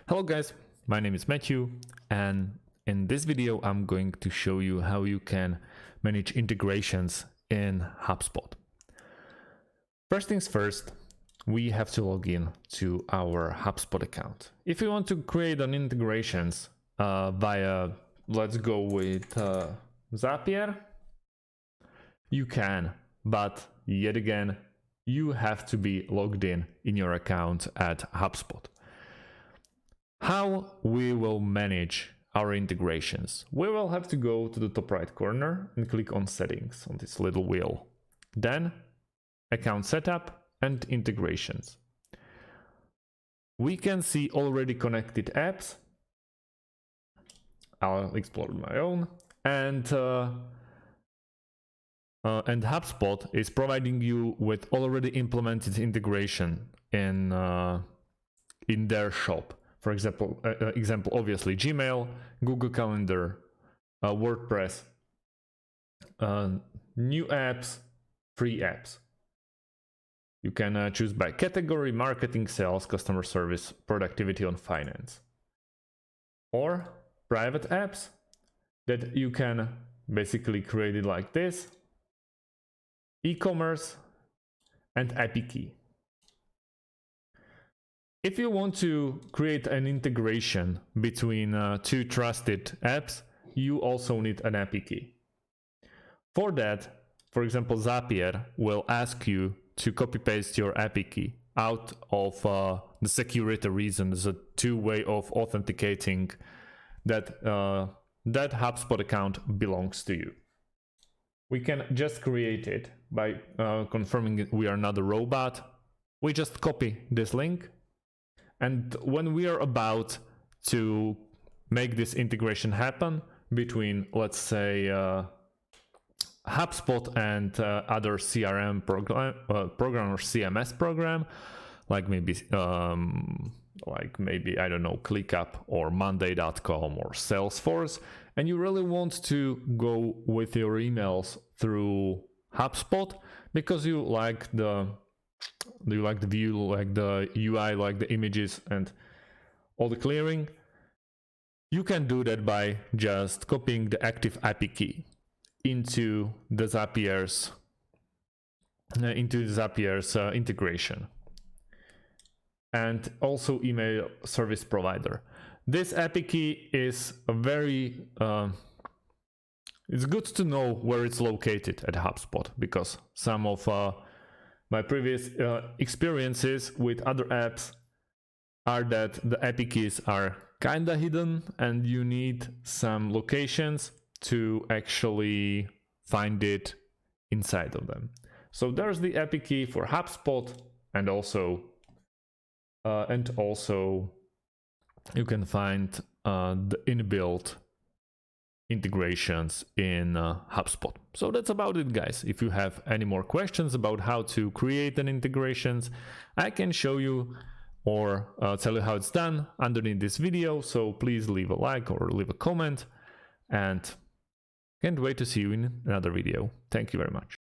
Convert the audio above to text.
Hello guys, my name is Matthew, and in this video I'm going to show you how you can manage integrations in HubSpot. First things first, we have to log in to our HubSpot account. If you want to create an integrations via, let's go with Zapier, you can, but yet again, you have to be logged in your account at HubSpot. How we will manage our integrations? We will have to go to the top right corner and click on settings on this little wheel. Then account setup and integrations. We can see already connected apps. I'll explore my own. And HubSpot is providing you with already implemented integration in their shop. For example, obviously Gmail, Google Calendar, WordPress, new apps, free apps. You can choose by category: marketing, sales, customer service, productivity, and finance. Or private apps that you can basically create it like this: e-commerce and API key. If you want to create an integration between two trusted apps, you also need an API key. For that, for example, Zapier will ask you to copy-paste your API key out of the security reason. There's a two-way of authenticating that that HubSpot account belongs to you. We can just create it by confirming we are not a robot. We just copy this link. And when we are about to make this integration happen between, let's say, HubSpot and other CRM program or CMS program, like maybe I don't know, ClickUp or Monday.com or Salesforce, and you really want to go with your emails through HubSpot because you like the view, like the UI, like the images and all the clearing, you can do that by just copying the active API key into the Zapier's integration, and also email service provider. This API key is a very it's good to know where it's located at HubSpot, because some of my previous experiences with other apps are that the API keys are kinda hidden and you need some locations to actually find it inside of them. So there's the API key for HubSpot, and also you can find the inbuilt integrations in HubSpot. So that's about it, guys. If you have any more questions about how to create an integrations, I can show you or tell you how it's done underneath this video. So please leave a like or leave a comment, and can't wait to see you in another video. Thank you very much.